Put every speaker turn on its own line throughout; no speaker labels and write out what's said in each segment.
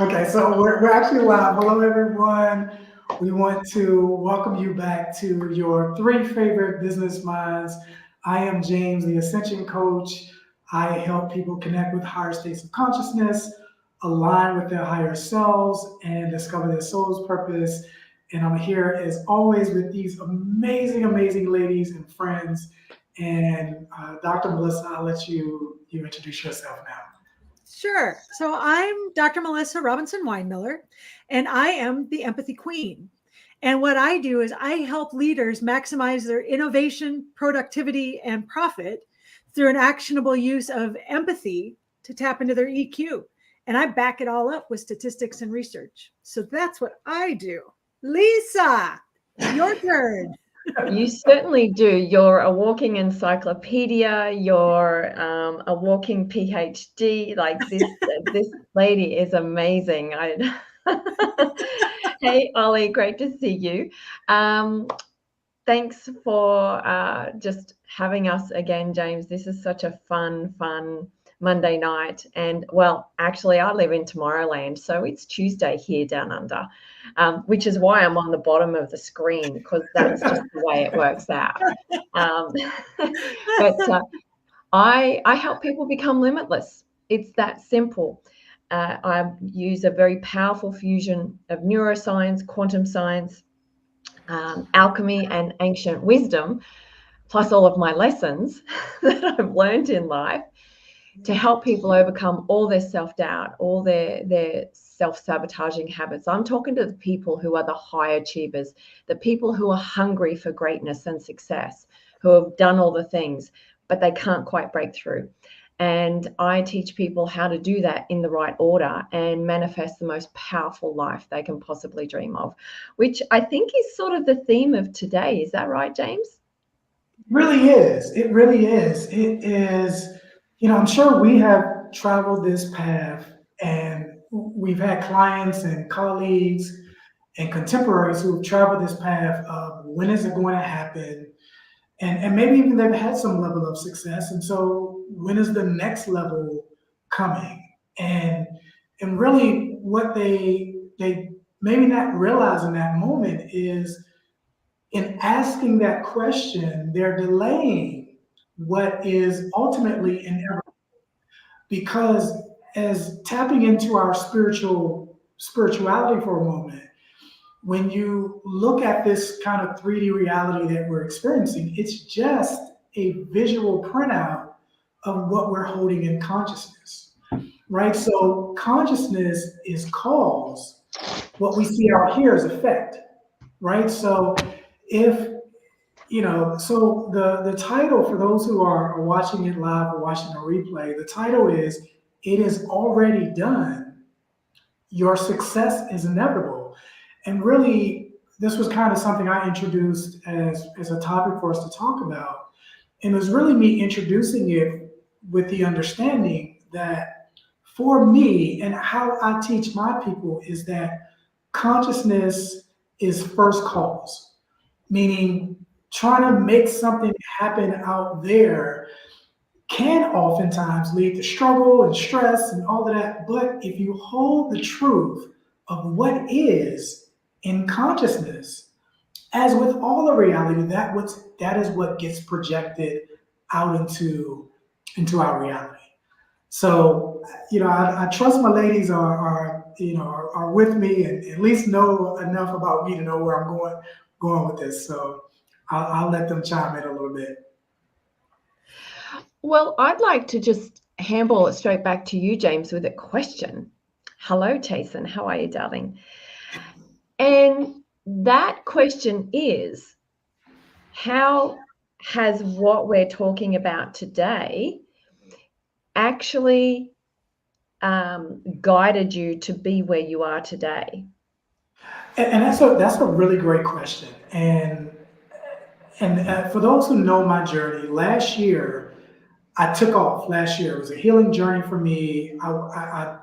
Okay, so we're actually live. Hello, everyone. We want to welcome you back to your three favorite business minds. I am James, the Ascension Coach. I help people connect with higher states of consciousness, align with their higher selves, and discover their soul's purpose. And I'm here as always with these amazing, amazing ladies and friends. And Dr. Melissa, I'll let you introduce yourself now.
Sure. So I'm Dr. Melissa Robinson Weinmiller, and I am the Empathy Queen. And what I do is I help leaders maximize their innovation, productivity, and profit through an actionable use of empathy to tap into their EQ. And I back it all up with statistics and research. So that's what I do. Lisa, your turn.
You certainly do. You're a walking encyclopedia. You're a walking PhD. Like this lady is amazing. Hey, Ollie, great to see you. Thanks for just having us again, James. This is such a fun Monday night. And well, actually, I live in Tomorrowland, so it's Tuesday here down under, which is why I'm on the bottom of the screen, because that's just the way it works out. But I help people become limitless. It's that simple. I use a very powerful fusion of neuroscience, quantum science, alchemy, and ancient wisdom, plus all of my lessons that I've learned in life, to help people overcome all their self-doubt, all their self-sabotaging habits. I'm talking to the people who are the high achievers, the people who are hungry for greatness and success, who have done all the things, but they can't quite break through. And I teach people how to do that in the right order and manifest the most powerful life they can possibly dream of, which I think is sort of the theme of today. Is that right, James?
Really is. It really is. It is, I'm sure we have traveled this path and we've had clients and colleagues and contemporaries who have traveled this path of when is it going to happen? And maybe even they've had some level of success. And so when is the next level coming? And really what they maybe not realize in that moment is in asking that question, they're delaying what is ultimately inevitable. Because as tapping into our spirituality for a moment, when you look at this kind of 3D reality that we're experiencing, it's just a visual printout of what we're holding in consciousness, right? So consciousness is cause, what we see out here is effect, right? So if so the title for those who are watching it live or watching a replay, the title is "It is already done. Your success is inevitable." And really, this was kind of something I introduced as a topic for us to talk about. And it was really me introducing it with the understanding that for me and how I teach my people is that consciousness is first cause, meaning trying to make something happen out there can oftentimes lead to struggle and stress and all of that. But if you hold the truth of what is in consciousness, as with all the reality, that is what gets projected out into our reality. So, I trust my ladies are with me and at least know enough about me to know where I'm going with this. So I'll let them chime in a little bit.
Well, I'd like to just handball it straight back to you, James, with a question. Hello, Tayson. How are you, darling? And that question is, how has what we're talking about today actually guided you to be where you are today?
And that's a really great question. And for those who know my journey, last year I took off. Last year it was a healing journey for me. I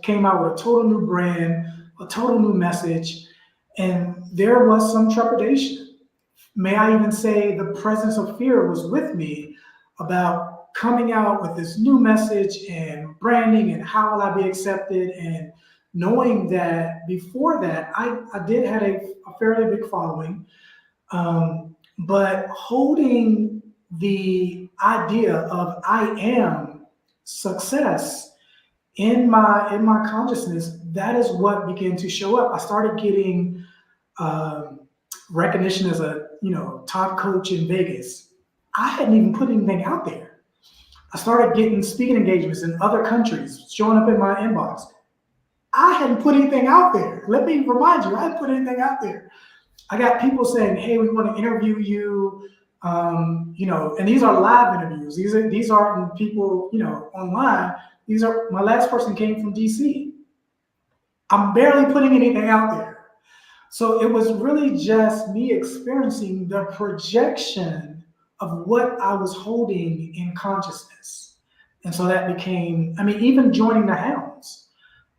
came out with a total new brand, a total new message, and there was some trepidation. May I even say the presence of fear was with me about coming out with this new message and branding and how will I be accepted and knowing that before that, I did have a fairly big following, but holding the idea of I am success in my consciousness, that is what began to show up. I started getting recognition as a top coach in Vegas. I hadn't even put anything out there. I started getting speaking engagements in other countries showing up in my inbox. I hadn't put anything out there. Let me remind you, I hadn't put anything out there. I got people saying, "Hey, we want to interview you," and these are live interviews. These aren't people, online. These are, my last person came from DC. I'm barely putting anything out there. So it was really just me experiencing the projection of what I was holding in consciousness. And so that became, even joining the Hounds,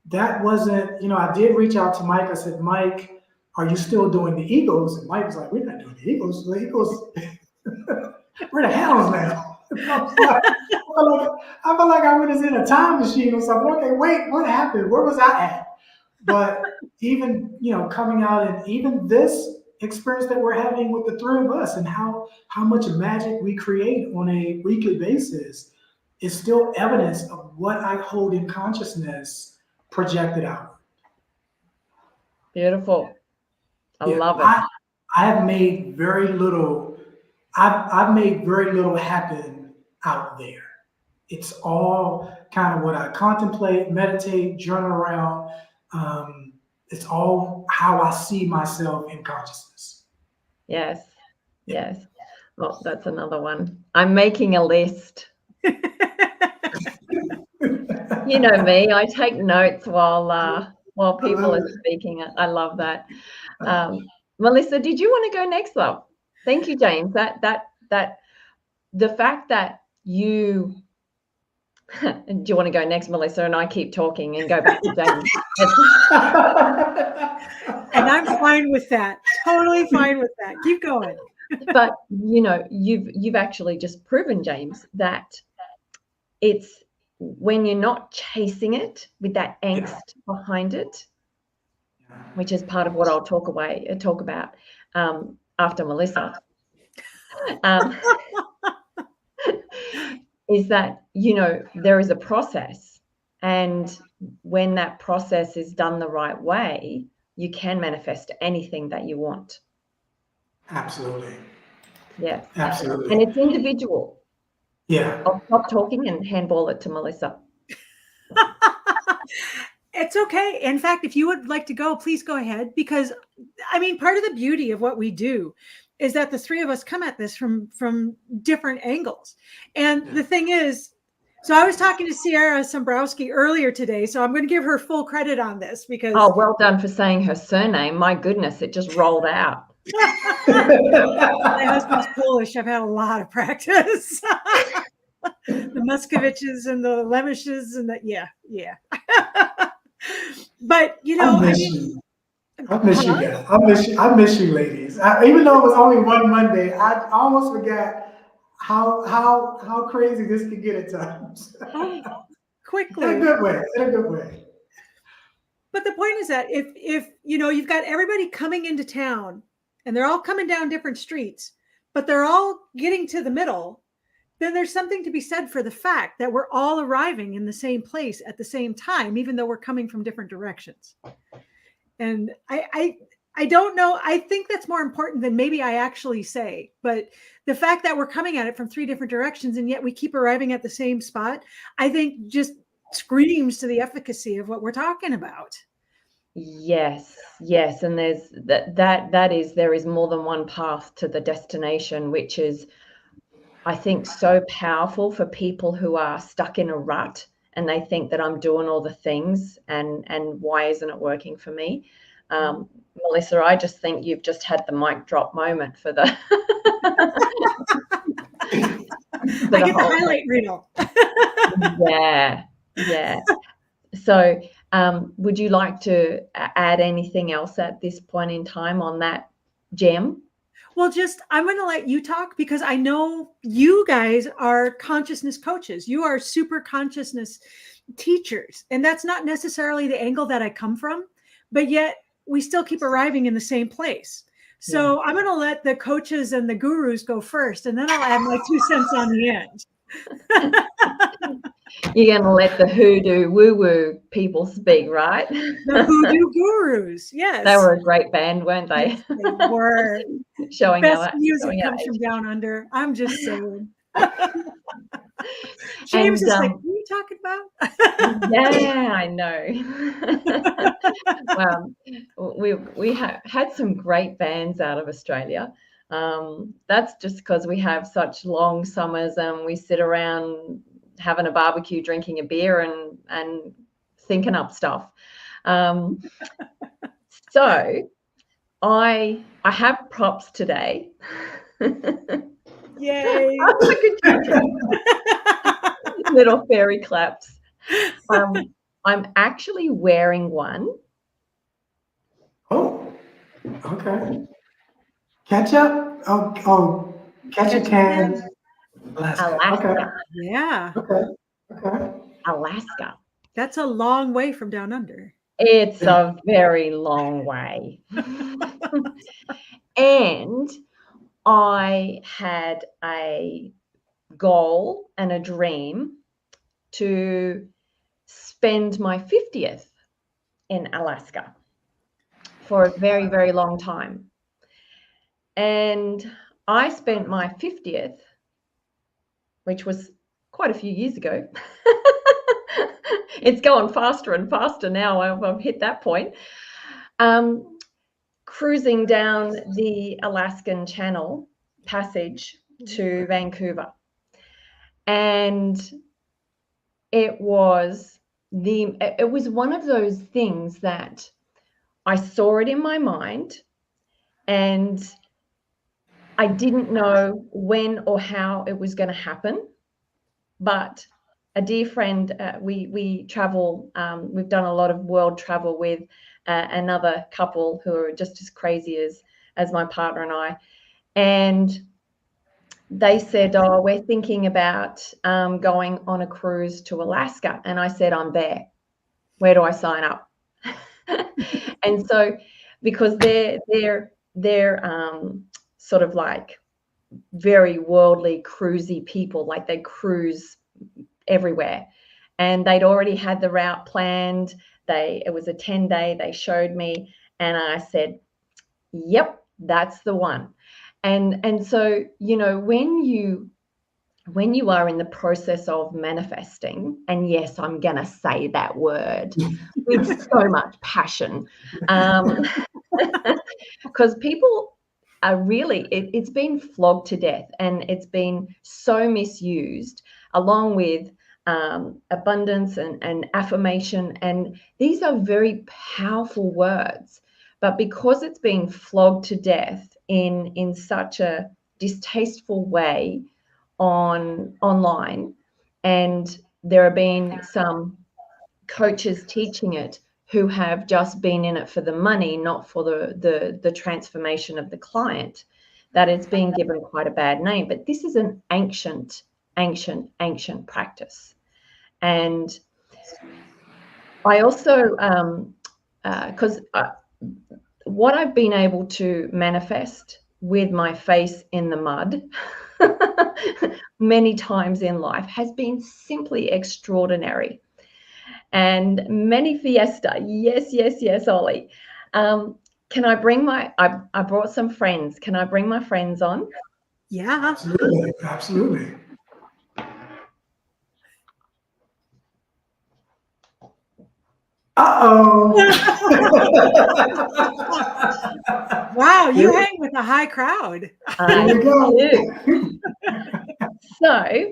that wasn't, I did reach out to Mike. I said, "Mike, are you still doing the Eagles?" And Mike was like, "We're not doing the Eagles. The Eagles, we're the Hounds now." I felt like I was in a time machine or something. Okay, wait, what happened? Where was I at? But even, coming out, and even this experience that we're having with the three of us, and how much magic we create on a weekly basis, is still evidence of what I hold in consciousness projected out.
Beautiful. I love it.
I have made very little. I've made very little happen out there. It's all kind of what I contemplate, meditate, journal around. It's all how I see myself in consciousness.
Yes. Yes. Well, that's another one. I'm making a list. You know me, I take notes while people are speaking. I love that. Melissa, did you want to go next, love? Thank you, James. That the fact that you do you want to go next, Melissa? And I keep talking and go back to James.
And I'm fine with that. Totally fine with that. Keep going.
But you've actually just proven, James, that it's when you're not chasing it with that angst behind it, which is part of what I'll talk about after Melissa, is that, there is a process, and when that process is done the right way, you can manifest anything that you want.
Absolutely.
Yeah.
Absolutely.
And it's individual.
Yeah.
I'll stop talking and handball it to Melissa.
It's okay. In fact, if you would like to go, please go ahead, because part of the beauty of what we do is that the three of us come at this from different angles. And the thing is, so I was talking to Sierra Sombrowski earlier today, so I'm going to give her full credit on this because...
Oh, well done for saying her surname. My goodness, it just rolled out.
My husband's Polish. I've had a lot of practice. The Muscoviches and the Lemishes and yeah. But
I miss you. I miss you guys. I miss you, ladies. Even though it was only one Monday, I almost forgot how crazy this could get at times.
Quickly.
In a good way.
But the point is that if you've got everybody coming into town and they're all coming down different streets, but they're all getting to the middle, then there's something to be said for the fact that we're all arriving in the same place at the same time, even though we're coming from different directions. And I don't know. I think that's more important than maybe I actually say. But the fact that we're coming at it from three different directions and yet we keep arriving at the same spot, I think just screams to the efficacy of what we're talking about.
Yes. And there's there is more than one path to the destination, which is, I think, so powerful for people who are stuck in a rut and they think that I'm doing all the things and why isn't it working for me? Melissa, I just think you've just had the mic drop moment for the...
I get the highlight reel.
Yeah. So would you like to add anything else at this point in time on that gem?
Well, I'm going to let you talk because I know you guys are consciousness coaches. You are super consciousness teachers. And that's not necessarily the angle that I come from, but yet we still keep arriving in the same place. So I'm going to let the coaches and the gurus go first, and then I'll add my 2 cents on the end.
You're going to let the hoodoo woo-woo people speak, right?
The hoodoo gurus, yes.
They were a great band, weren't they?
Yes, they were.
Showing
Best
our
music
showing our
comes from
age.
down under. I'm just saying. James
And,
is like, what are you talking about?
yeah, I know. We had some great bands out of Australia. That's just because we have such long summers and we sit around having a barbecue, drinking a beer, and thinking up stuff. So I have props today.
Yay!
Little fairy claps. I'm actually wearing one.
Oh, okay. Ketchup? Oh, ketchup can. Alaska.
Alaska.
Yeah.
Okay.
Alaska.
That's a long way from down under.
It's a very long way. And I had a goal and a dream to spend my 50th in Alaska for a very, very long time. And I spent my 50th, which was quite a few years ago. It's going faster and faster now. I've hit that point. Cruising down the Alaskan Channel Passage to Vancouver. And it was one of those things that I saw it in my mind, and I didn't know when or how it was going to happen. But a dear friend, we travel, we've done a lot of world travel with another couple who are just as crazy as my partner and I. And they said, oh, we're thinking about going on a cruise to Alaska. And I said, I'm there. Where do I sign up? And so, because they're sort of like very worldly, cruisy people, like they cruise everywhere. And they'd already had the route planned. It was a 10-day, they showed me, and I said, yep, that's the one. And so, you know, when you are in the process of manifesting, and yes, I'm going to say that word with so much passion, because people are really, it's been flogged to death, and it's been so misused, along with abundance and affirmation. And these are very powerful words, but because it's been flogged to death in such a distasteful way online, and there have been some coaches teaching it who have just been in it for the money, not for the transformation of the client, that it's been given quite a bad name. But this is an ancient practice. And I also, because what I've been able to manifest with my face in the mud many times in life has been simply extraordinary. And many fiesta, yes, Ollie. Can I bring I brought some friends. Can I bring my friends on?
Yeah.
Absolutely. Uh-oh.
Wow, you hang with a high crowd.
Here we go.
So,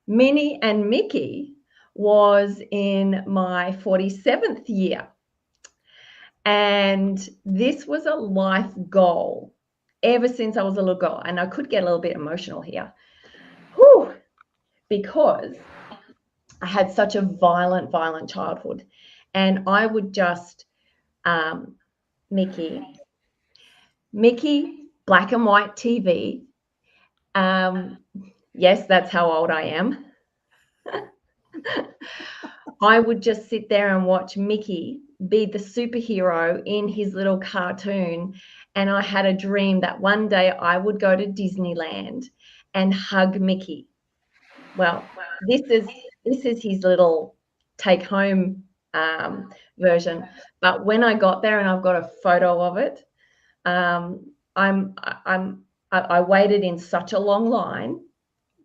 Minnie and Mickey was in my 47th year. And this was a life goal ever since I was a little girl. And I could get a little bit emotional here. Whew, because I had such a violent childhood. And I would just, Mickey, black and white TV. Yes, that's how old I am. I would just sit there and watch Mickey be the superhero in his little cartoon. And I had a dream that one day I would go to Disneyland and hug Mickey. Well, this is his little take home version. But when I got there, and I've got a photo of it, I waited in such a long line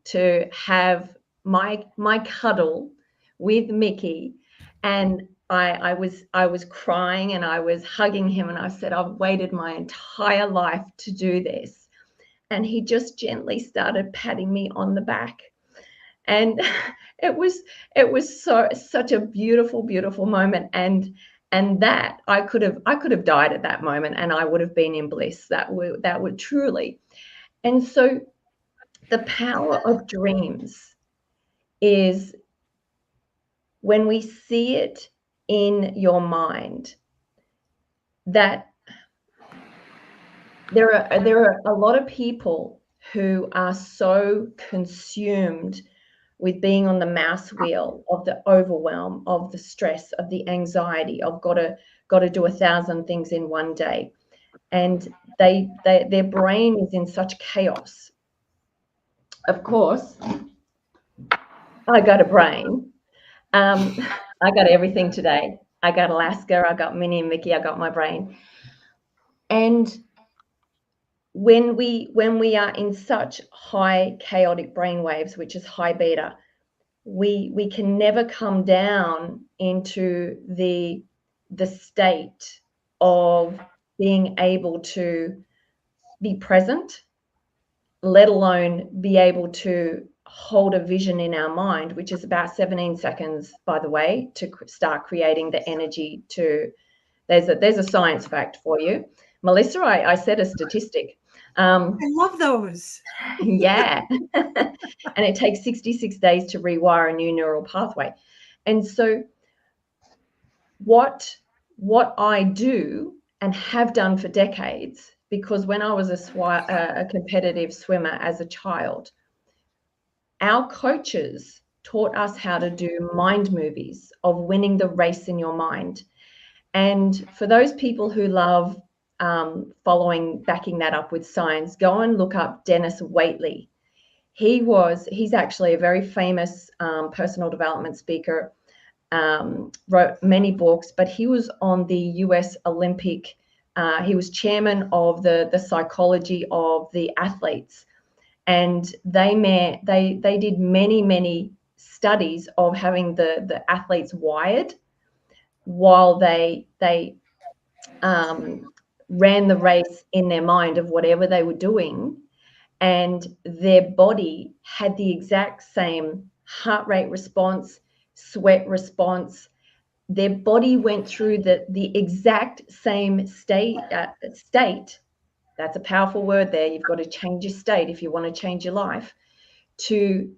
to have my cuddle with Mickey, and I was crying and I was hugging him, and I said, I've waited my entire life to do this. And he just gently started patting me on the back. And it was such a beautiful moment. And that I could have died at that moment, and I would have been in bliss. That would truly. And so the power of dreams is when we see it in your mind, that there are a lot of people who are so consumed with being on the mouse wheel of the overwhelm, of the stress, of the anxiety, of got to do 1,000 things in one day, and their brain is in such chaos. Of course, I got a brain. I got everything today. I got Alaska, I got Minnie and Mickey, I got my brain. And when we are in such high chaotic brain waves, which is high beta, we can never come down into the state of being able to be present, let alone be able to hold a vision in our mind, which is about 17 seconds, by the way, to start creating the energy to. There's a science fact for you, Melissa. I said a statistic.
I love those.
Yeah. And it takes 66 days to rewire a new neural pathway. And so what I do and have done for decades, because when I was a competitive swimmer as a child, our coaches taught us how to do mind movies of winning the race in your mind. And for those people who love backing that up with science, go and look up Dennis Waitley. He's actually a very famous personal development speaker, wrote many books, but he was on the US Olympic, he was chairman of the psychology of the athletes. And they did many studies of having the athletes wired while they ran the race in their mind of whatever they were doing, and their body had the exact same heart rate response, sweat response. Their body went through the exact same state. That's a powerful word there. You've got to change your state if you want to change your life to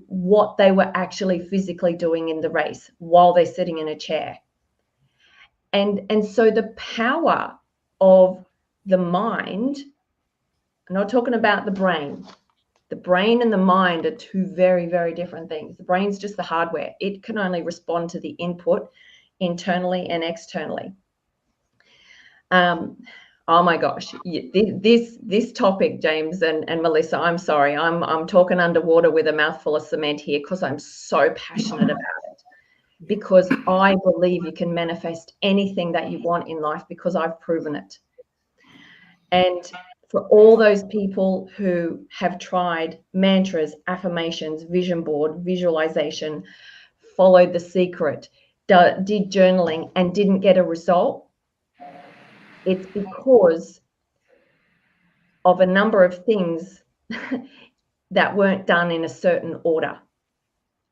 what they were actually physically doing in the race while they're sitting in a chair. And so the power of the mind, I'm not talking about the brain. The brain and the mind are two very different things. The brain's just the hardware. It can only respond to the input internally and externally. Oh my gosh, this topic, James and Melissa, I'm sorry, I'm talking underwater with a mouthful of cement here because I'm so passionate about it. Because I believe you can manifest anything that you want in life because I've proven it. And for all those people who have tried mantras, affirmations, vision board, visualization, followed the secret, did journaling and didn't get a result, it's because of a number of things that weren't done in a certain order.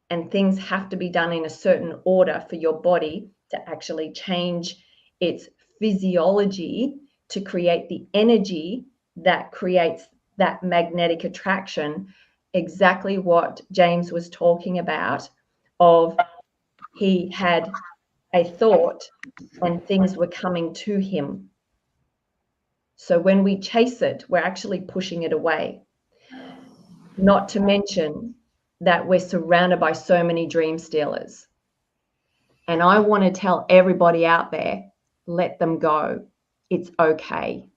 And things have to be done in a certain order for your body to actually change its physiology to create the energy that creates that magnetic attraction. Exactly what James was talking about, of he had a thought and things were coming to him. So when we chase it, we're actually pushing it away. Not to mention that we're surrounded by so many dream stealers. And I want to tell everybody out there, let them go. It's okay.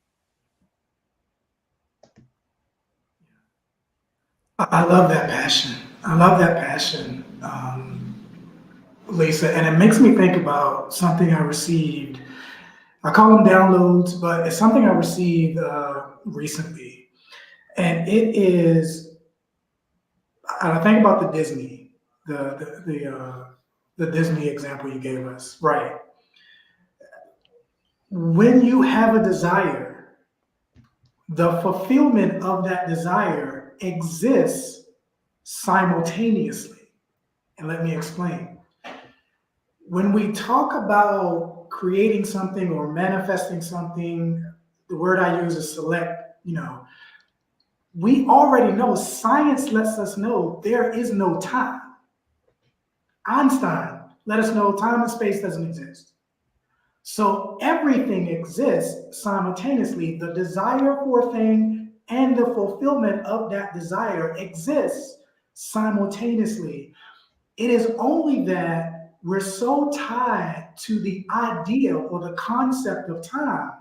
I love that passion. I love that passion, Lisa. And it makes me think about something I received. I call them downloads, but it's something I received recently. And it is, I think about the Disney, the Disney example you gave us, right? When you have a desire, the fulfillment of that desire exists simultaneously. And let me explain. When we talk about creating something or manifesting something, the word I use is select, we already know, science lets us know there is no time. Einstein let us know time and space doesn't exist. So everything exists simultaneously. The desire for a thing and the fulfillment of that desire exists simultaneously. It is only that we're so tied to the idea or the concept of time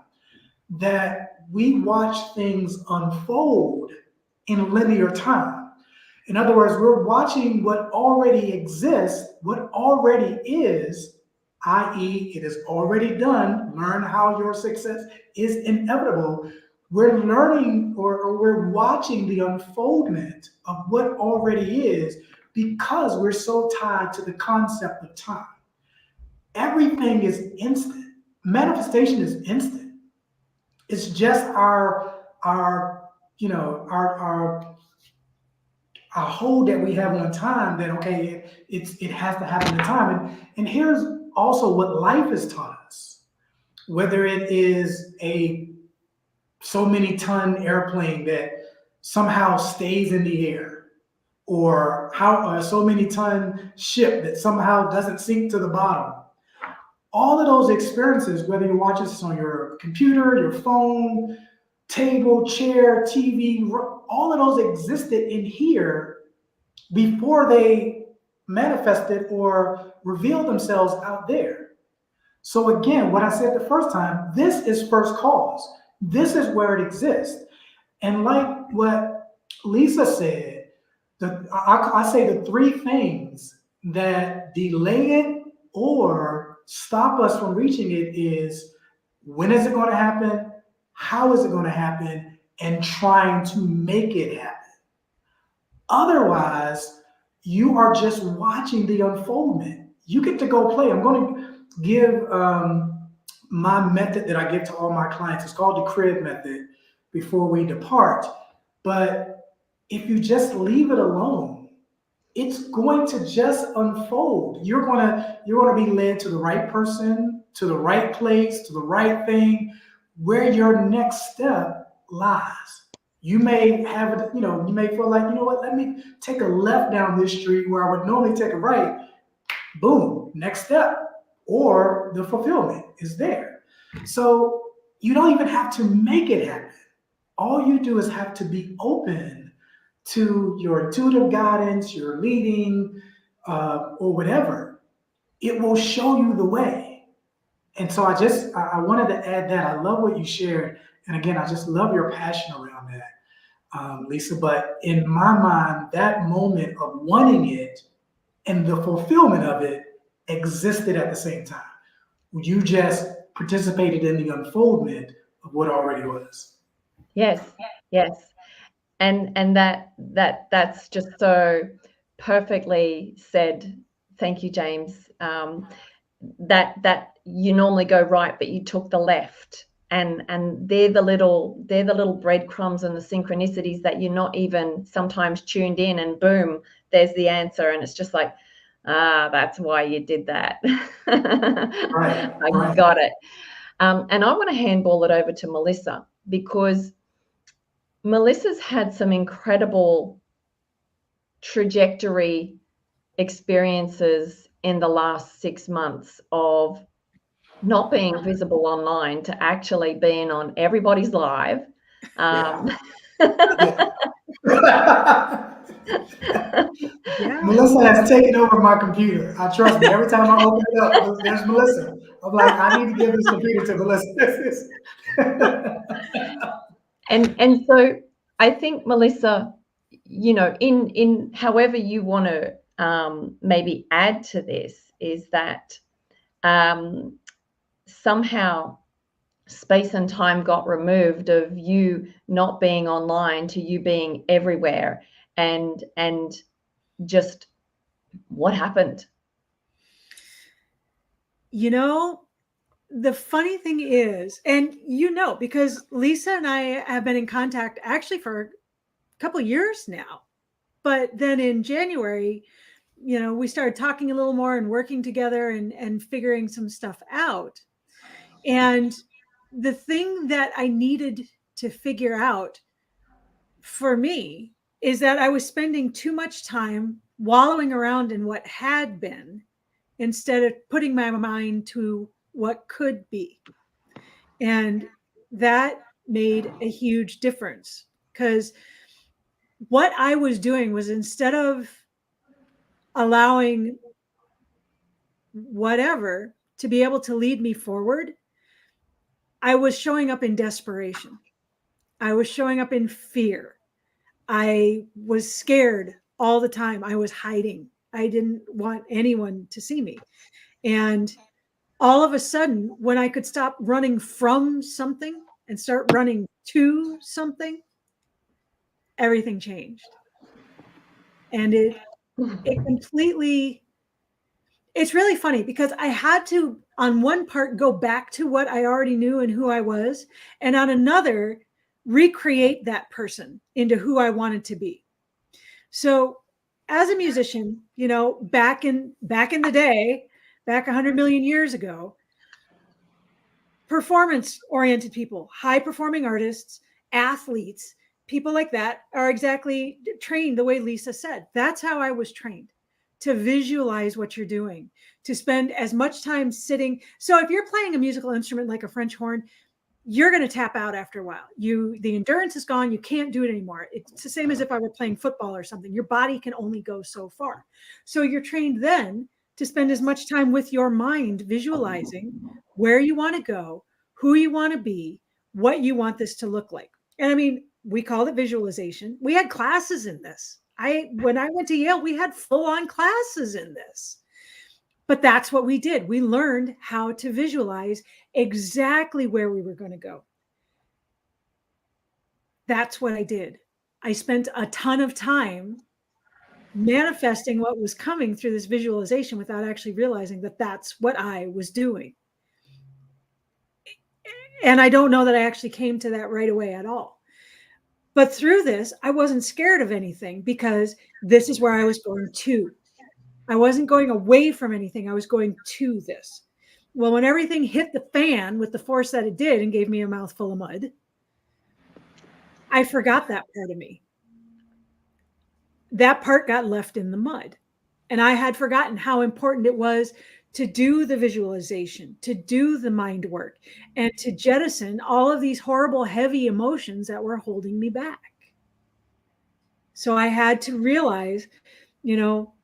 that we watch things unfold in linear time. In other words, we're watching what already exists, what already is, i.e., it is already done. Learn how your success is inevitable. We're learning or we're watching the unfoldment of what already is because we're so tied to the concept of time. Everything is instant. Manifestation is instant. It's just our hold that we have on time that, okay, it has to happen in time. And here's also what life has taught us, whether it is a so many ton airplane that somehow stays in the air, or how so many ton ship that somehow doesn't sink to the bottom. All of those experiences, whether you watch this on your computer, your phone, table, chair, TV, all of those existed in here before they manifested or revealed themselves out there. So again, what I said the first time, this is first cause. This is where it exists. And like what Lisa said, I say the three things that delay it or stop us from reaching it is, when is it going to happen? How is it going to happen? And trying to make it happen. Otherwise, you are just watching the unfoldment. You get to go play. I'm going to give my method that I give to all my clients. It's called the crib method before we depart. But if you just leave it alone, it's going to just unfold. You're gonna be led to the right person, to the right place, to the right thing, where your next step lies. You may have, you may feel like, let me take a left down this street where I would normally take a right. Boom, next step. Or the fulfillment is there. So you don't even have to make it happen. All you do is have to be open to your intuitive guidance, your leading, or whatever. It will show you the way. And so I wanted to add that. I love what you shared. And again, I just love your passion around that, Lisa. But in my mind, that moment of wanting it and the fulfillment of it existed at the same time. You just participated in the unfoldment of what already was.
Yes, yes. And that's just so perfectly said. Thank you, James. That you normally go right, but you took the left, and they're the little breadcrumbs and the synchronicities that you're not even sometimes tuned in, and boom, there's the answer, and it's just like, that's why you did that.
Right,
I got it. And I want to handball it over to Melissa, because Melissa's had some incredible trajectory experiences in the last 6 months of not being visible online to actually being on everybody's live.
Yeah.
Yeah.
Melissa has taken over my computer. I trust me. Every time I open it up, there's Melissa. I'm like, I need to give this computer to Melissa.
And so I think, Melissa, you know, in however you want to maybe add to this, is that somehow space and time got removed of you not being online to you being everywhere, and just what happened?
You know, the funny thing is, and you know, because Lisa and I have been in contact actually for a couple of years now, but then in January, you know, we started talking a little more and working together and figuring some stuff out. And the thing that I needed to figure out for me is that I was spending too much time wallowing around in what had been instead of putting my mind to what could be. And that made a huge difference, because what I was doing was, instead of allowing whatever to be able to lead me forward, I was showing up in desperation. I was showing up in fear. I was scared all the time. I was hiding. I didn't want anyone to see me. And all of a sudden, when I could stop running from something and start running to something, everything changed. And it completely, it's really funny, because I had to, on one part, go back to what I already knew and who I was, and on another, recreate that person into who I wanted to be. So as a musician, you know, back in the day, back 100 million years ago, performance-oriented people, high-performing artists, athletes, people like that are exactly trained the way Lisa said. That's how I was trained, to visualize what you're doing, to spend as much time sitting. So if you're playing a musical instrument like a French horn, you're going to tap out after a while. The endurance is gone. You can't do it anymore. It's the same as if I were playing football or something. Your body can only go so far. So you're trained then to spend as much time with your mind visualizing where you want to go, who you want to be, what you want this to look like. And I mean, we called it visualization. We had classes in this. When I went to Yale, we had full-on classes in this. But that's what we did. We learned how to visualize exactly where we were going to go. That's what I did. I spent a ton of time manifesting what was coming through this visualization without actually realizing that that's what I was doing. And I don't know that I actually came to that right away at all. But through this, I wasn't scared of anything, because this is where I was going to. I wasn't going away from anything. I was going to this. Well, when everything hit the fan with the force that it did and gave me a mouthful of mud, I forgot that part of me. That part got left in the mud. And I had forgotten how important it was to do the visualization, to do the mind work, and to jettison all of these horrible, heavy emotions that were holding me back. So I had to realize, you know,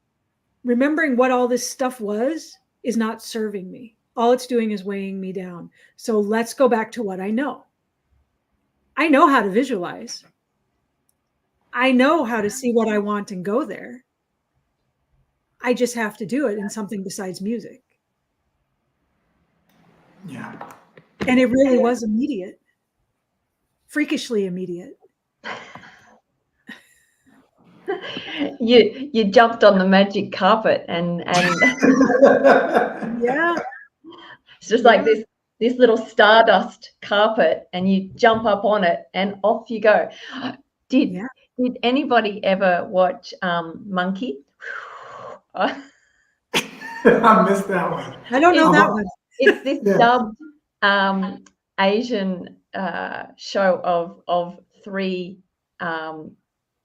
remembering what all this stuff was is not serving me. All it's doing is weighing me down. So let's go back to what I know. I know how to visualize. I know how to see what I want and go there. I just have to do it in something besides music.
Yeah.
And it really was immediate, freakishly immediate.
You jumped on the magic carpet and
Yeah.
it's just like this little stardust carpet, and you jump up on it and off you go. Did anybody ever watch Monkey?
I missed that one.
I don't know that one.
It's this dubbed Asian show of three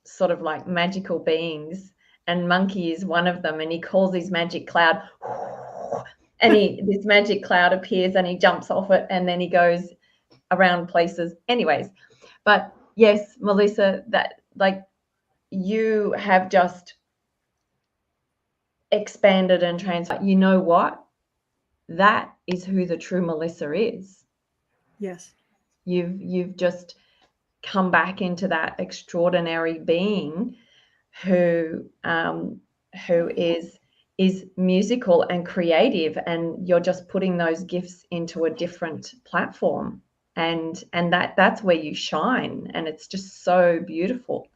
sort of like magical beings, and Monkey is one of them, and he calls his magic cloud, and this magic cloud appears and he jumps off it, and then he goes around places. Anyways, but yes, Melissa, that like you have just expanded and transformed. You know what? That is who the true Melissa is.
Yes.
You've just come back into that extraordinary being who is musical and creative, and you're just putting those gifts into a different platform, and that's where you shine, and it's just so beautiful.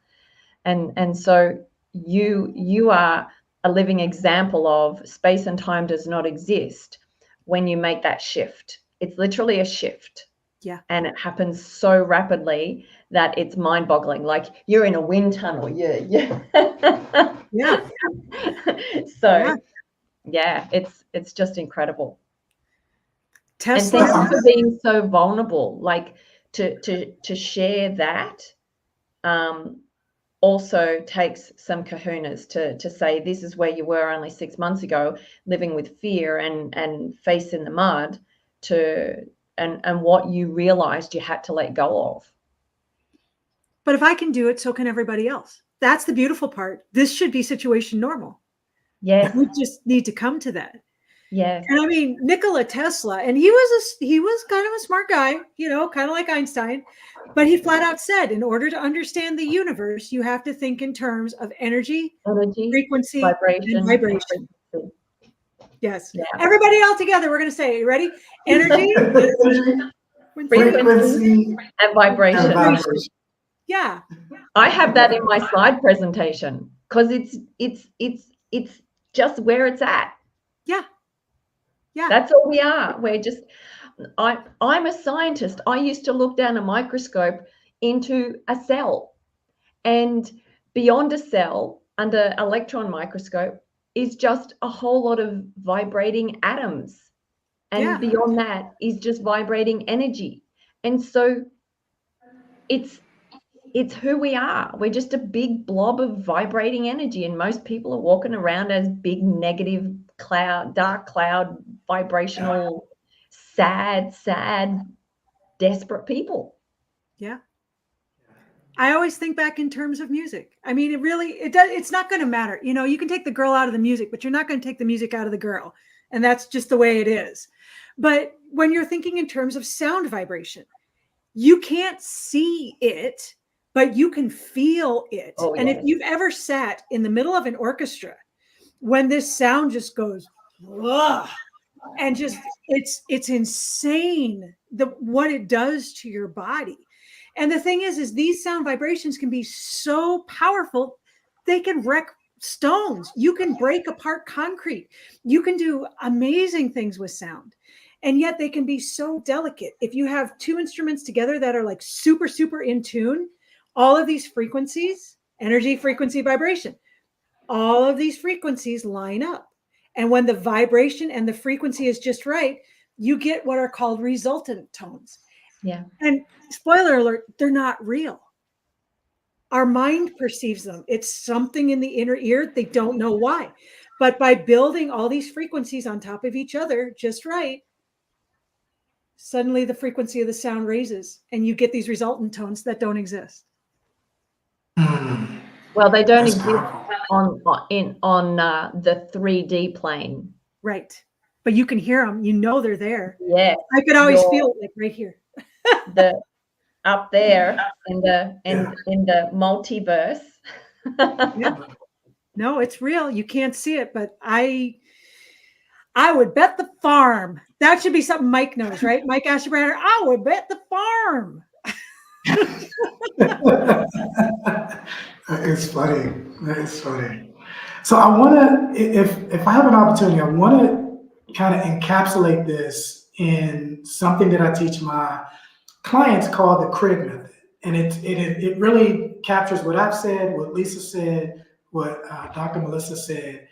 And so you are a living example of space and time does not exist when you make that shift. It's literally a shift.
Yeah.
And it happens so rapidly that it's mind-boggling. Like you're in a wind tunnel. Yeah.
Yeah.
So yeah, it's just incredible.
Tesla.
And thank you for being so vulnerable. Like to share that also takes some kahunas to say this is where you were only 6 months ago, living with fear and face in the mud, and what you realized you had to let go of.
But if I can do it, so can everybody else. That's the beautiful part. This should be situation normal.
Yes.
We just need to come to that.
Yes.
And I mean, Nikola Tesla, and he was kind of a smart guy, you know, kind of like Einstein, but he flat out said, in order to understand the universe, you have to think in terms of energy, frequency,
vibration,
and vibration. Yes.
Yeah.
Everybody all together, we're going to say, ready? Energy,
frequency,
and vibration.
Yeah.
I have that in my slide presentation because it's just where it's at.
Yeah. Yeah.
That's all we are. We're just, I'm a scientist. I used to look down a microscope into a cell, and beyond a cell, under electron microscope, is just a whole lot of vibrating atoms. And beyond that is just vibrating energy. And so it's who we are. We're just a big blob of vibrating energy. And most people are walking around as big negative cloud, dark cloud, vibrational, sad, desperate people.
Yeah. I always think back in terms of music. I mean, it's not going to matter. You know, you can take the girl out of the music, but you're not going to take the music out of the girl. And that's just the way it is. But when you're thinking in terms of sound vibration, you can't see it, but you can feel it.
Oh,
and
yes.
if you've ever sat in the middle of an orchestra, when this sound just goes, ugh, and just it's insane what it does to your body. And the thing is these sound vibrations can be so powerful, they can wreck stones. You can break apart concrete. You can do amazing things with sound. And yet they can be so delicate. If you have two instruments together that are like super, super in tune, all of these frequencies, energy, frequency, vibration, all of these frequencies line up. And when the vibration and the frequency is just right, you get what are called resultant tones.
Yeah.
And spoiler alert, they're not real. Our mind perceives them. It's something in the inner ear. They don't know why. But by building all these frequencies on top of each other just right, suddenly the frequency of the sound raises and you get these resultant tones that don't exist.
Well, they don't exist on the 3D plane.
Right. But you can hear them. You know they're there.
Yeah.
I could always feel it like right here.
Up there in the multiverse.
Yeah. No, it's real. You can't see it, but I would bet the farm. That should be something Mike knows, right? Mike Ashebrander, I would bet the farm.
It's funny. It's funny. So I want to, if I have an opportunity, I want to kind of encapsulate this in something that I teach my clients called the crib method. And it really captures what I've said, what Lisa said, what Dr. Melissa said.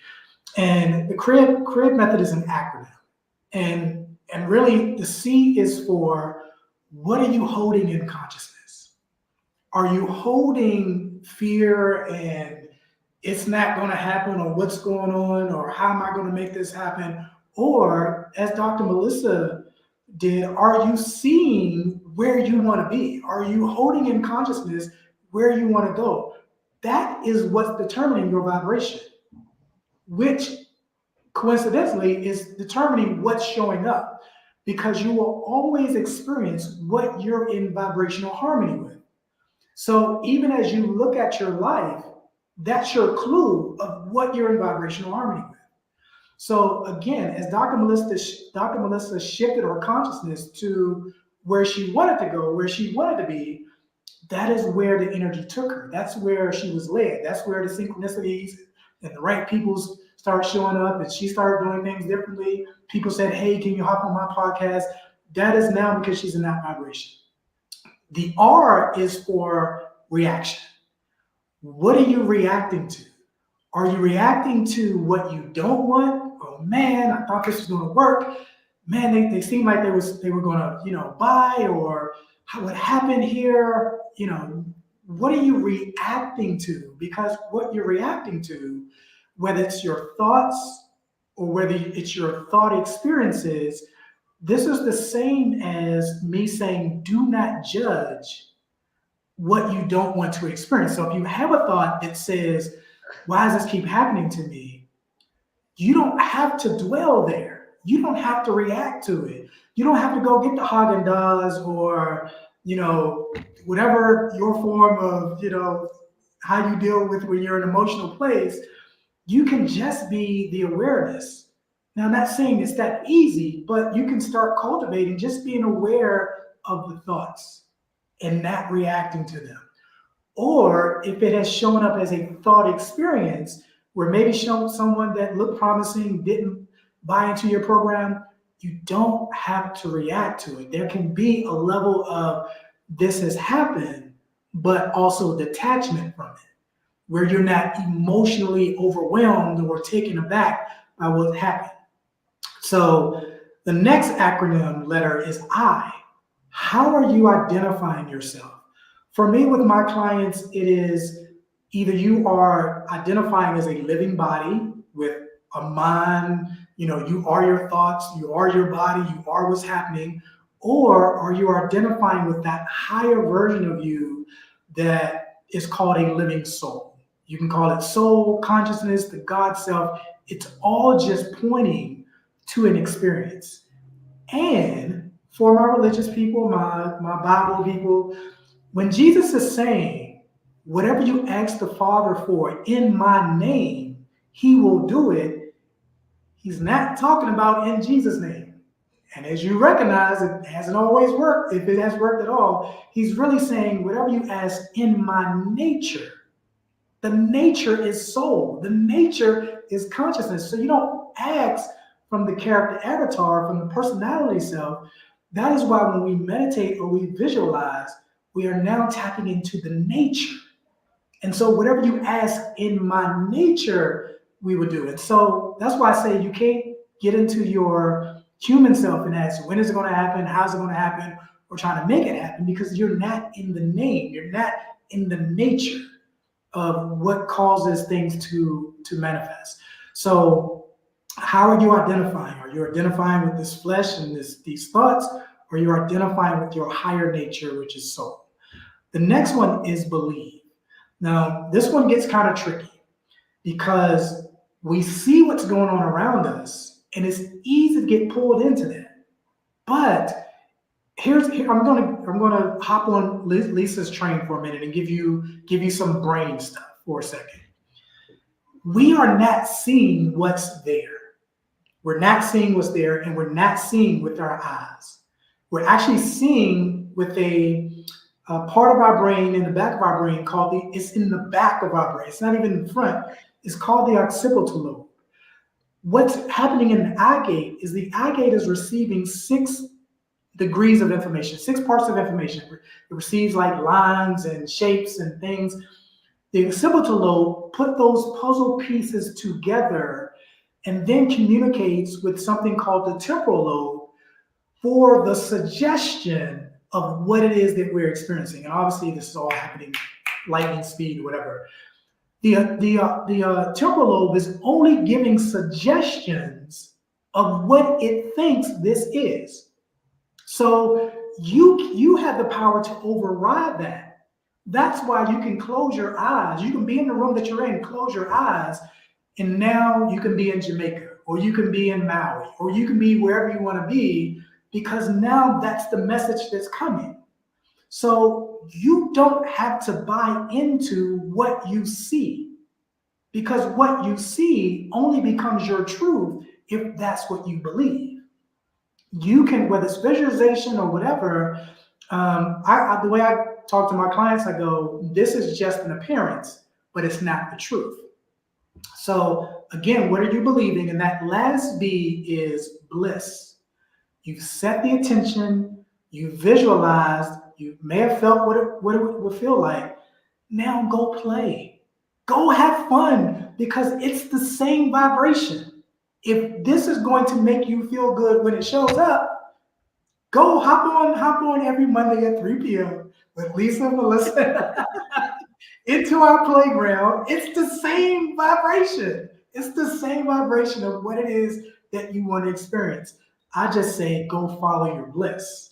And the crib method is an acronym. And really the C is for, what are you holding in consciousness? Are you holding fear and it's not going to happen, or what's going on, or how am I going to make this happen? Or as Dr. Melissa did, are you seeing where you want to be? Are you holding in consciousness where you want to go? that is what's determining your vibration, which coincidentally is determining what's showing up, because you will always experience what you're in vibrational harmony with. So even as you look at your life, that's your clue of what you're in vibrational harmony with. So again, as Dr. Melissa shifted her consciousness to where she wanted to go, where she wanted to be, that is where the energy took her. That's where she was led. That's where the synchronicities and the right people started showing up, and she started doing things differently. People said, hey, can you hop on my podcast? That is now because she's in that vibration. The R is for reaction. What are you reacting to? Are you reacting to what you don't want? Oh man, I thought this was going to work. Man, they seemed like they were going to, buy, or what happened here? What are you reacting to? Because what you're reacting to, whether it's your thoughts or whether it's your thought experiences, this is the same as me saying, do not judge what you don't want to experience. So if you have a thought that says, why does this keep happening to me? You don't have to dwell there. You don't have to react to it. You don't have to go get the Haagen-Dazs or, whatever your form of, how you deal with when you're in an emotional place. You can just be the awareness. Now, I'm not saying it's that easy, but you can start cultivating just being aware of the thoughts and not reacting to them. Or if it has shown up as a thought experience where maybe someone that looked promising didn't buy into your program, you don't have to react to it. There can be a level of this has happened, but also detachment from it, where you're not emotionally overwhelmed or taken aback by what happened. So the next acronym letter is I. How are you identifying yourself? For me, with my clients, it is either you are identifying as a living body with a mind, you are your thoughts, you are your body, you are what's happening, or are you identifying with that higher version of you that is called a living soul? You can call it soul, consciousness, the God self. It's all just pointing to an experience. And for my religious people, my Bible people, when Jesus is saying, whatever you ask the Father for in my name, he will do it, he's not talking about in Jesus' name. And as you recognize, it hasn't always worked. If it has worked at all, he's really saying, whatever you ask in my nature. The nature is soul. The nature is consciousness. So you don't ask from the character avatar, from the personality self. That is why when we meditate or we visualize, we are now tapping into the nature. And so whatever you ask in my nature, we will do it. So that's why I say you can't get into your human self and ask, when is it going to happen? How's it going to happen? Or trying to make it happen, because you're not in the name. You're not in the nature of what causes things to manifest. So how are you identifying? Are you identifying with this flesh and these thoughts, or are you identifying with your higher nature, which is soul? The next one is believe. Now, this one gets kind of tricky because we see what's going on around us, and it's easy to get pulled into that. But I'm gonna hop on Lisa's train for a minute and give you some brain stuff for a second. We are not seeing what's there. We're not seeing what's there, and we're not seeing with our eyes. We're actually seeing with a part of our brain in the back of our brain it's in the back of our brain. It's not even in front. It's called the occipital lobe. What's happening in the eye gate is the eye gate is receiving 6 degrees of information, 6 parts of information. It receives like lines and shapes and things. The occipital lobe put those puzzle pieces together and then communicates with something called the temporal lobe for the suggestion of what it is that we're experiencing. And obviously this is all happening lightning speed or whatever. The temporal lobe is only giving suggestions of what it thinks this is. So you have the power to override that That's why you can close your eyes. You can be in the room that you're in, close your eyes, and now you can be in Jamaica, or you can be in Maui, or you can be wherever you want to be, because now that's the message that's coming. So you don't have to buy into what you see, because what you see only becomes your truth if that's what you believe. You can, whether it's visualization or whatever, the way I talk to my clients, I go, this is just an appearance, but it's not the truth. So again, what are you believing? And that last B is bliss. You've set the attention, you visualized, you may have felt what it would feel like. Now go play. Go have fun, because it's the same vibration. If this is going to make you feel good when it shows up, go hop on every Monday at 3 p.m. with Lisa and Melissa into our playground. It's the same vibration. It's the same vibration of what it is that you want to experience. I just say, go follow your bliss.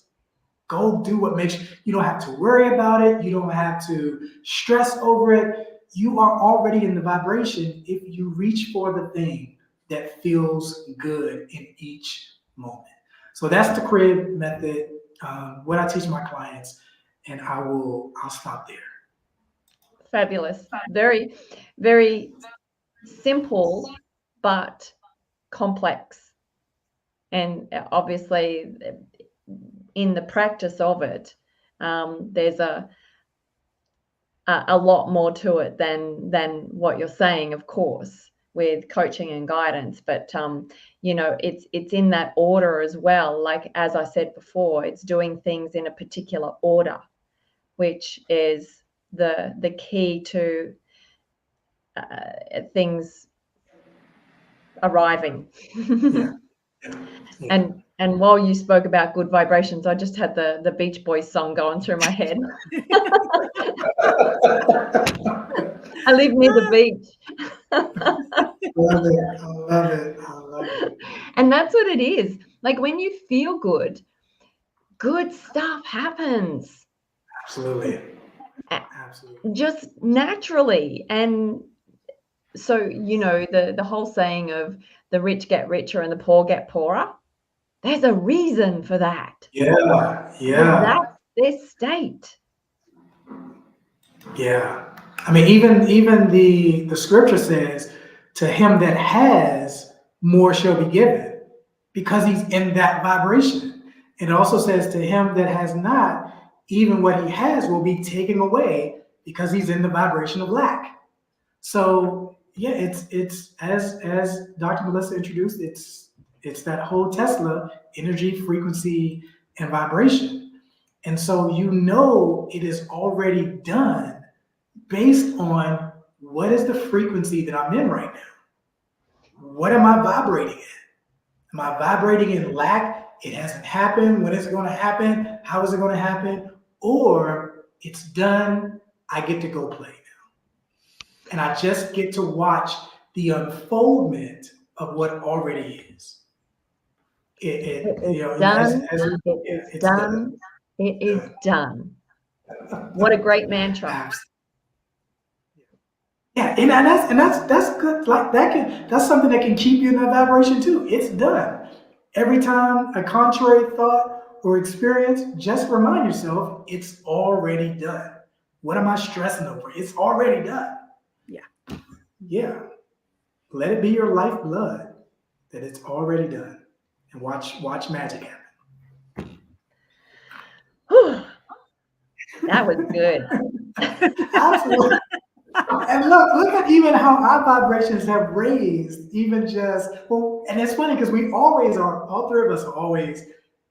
Go do what makes you don't have to worry about it. You don't have to stress over it. You are already in the vibration if you reach for the thing that feels good in each moment. So that's the creative method, what I teach my clients, and I'll stop there.
Fabulous. Very, very simple, but complex. And obviously, in the practice of it, there's a lot more to it than what you're saying, of course, with coaching and guidance. But it's in that order as well. Like, as I said before, it's doing things in a particular order, which is the key to things arriving.
Yeah. Yeah.
And while you spoke about good vibrations, I just had the Beach Boys song going through my head. I live near the beach.
Love it. I love it. I love it.
And that's what it is. Like, when you feel good, good stuff happens.
Absolutely. Absolutely.
Just naturally. And so, the whole saying of the rich get richer and the poor get poorer, there's a reason for that.
Yeah.
That's their state.
Yeah. I mean, even the scripture says, to him that has, more shall be given, because he's in that vibration. It also says, to him that has not, even what he has will be taken away, because he's in the vibration of lack. So yeah, it's as Dr. Melissa introduced, it's that whole Tesla: energy, frequency, and vibration. And so it is already done based on what is the frequency that I'm in right now. What am I vibrating in? Am I vibrating in lack? It hasn't happened. When is it going to happen? How is it going to happen? Or it's done. I get to go play now. And I just get to watch the unfoldment of what already is.
It's done. It's done. It is done. What a great mantra.
Yeah, and that's good. Like that's something that can keep you in that vibration too. It's done. Every time a contrary thought or experience, just remind yourself it's already done. What am I stressing over? It's already done.
Yeah.
Yeah. Let it be your lifeblood that it's already done, and watch magic happen.
Whew. That was good.
Absolutely. And look at even how our vibrations have raised, even just, and it's funny because we always are, all three of us are always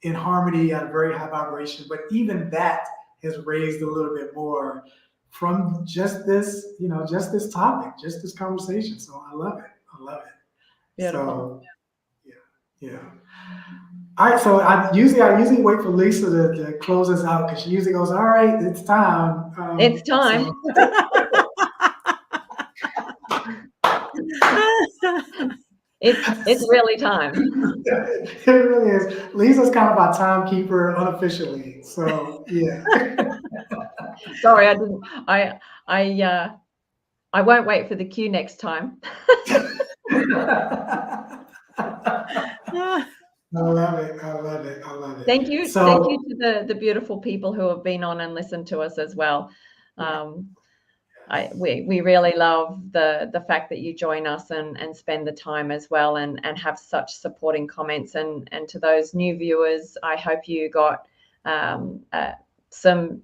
in harmony at a very high vibration, but even that has raised a little bit more from just this, just this topic, just this conversation. So I love it.
Beautiful.
So yeah. All right, so I usually wait for Lisa to close us out, because she usually goes, all right, it's time.
It's time. It's really time.
It really is. Lisa's kind of our timekeeper unofficially. So yeah.
Sorry, I didn't. I won't wait for the cue next time.
I love it. I love it. I love it.
Thank you.
So,
Thank you to the beautiful people who have been on and listened to us as well. We really love the fact that you join us and spend the time as well and have such supporting comments. And to those new viewers, I hope you got some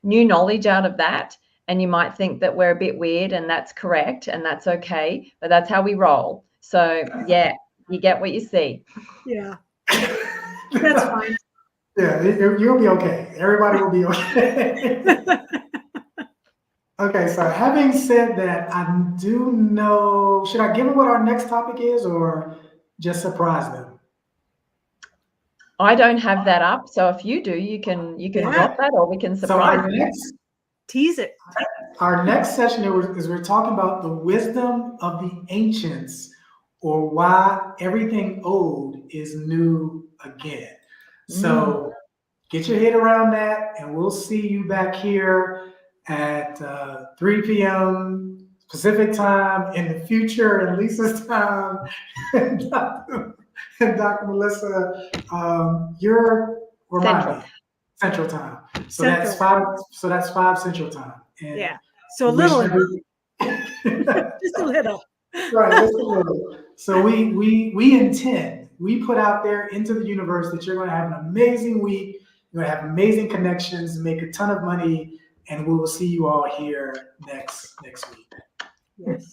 new knowledge out of that. And you might think that we're a bit weird, and that's correct, and that's okay, but that's how we roll. So yeah, you get what you see.
Yeah, that's fine.
Yeah, you'll be okay. Everybody will be okay. Okay, so having said that, I do know, should I give them what our next topic is or just surprise them?
I don't have that up, so if you do, you can drop that, or we can
So
surprise
our
you.
Tease it.
Our next session is we're talking about the wisdom of the ancients, or why everything old is new again. So get your head around that, and we'll see you back here at 3 p.m. Pacific time in the future, and Lisa's time, and Dr. Melissa, you're Central time. So that's 5. So that's 5 Central time. And
yeah. So a little. Just a little.
Right, just a little. So we intend, we put out there into the universe that you're going to have an amazing week. You're going to have amazing connections, make a ton of money, and we will see you all here next week.
Yes.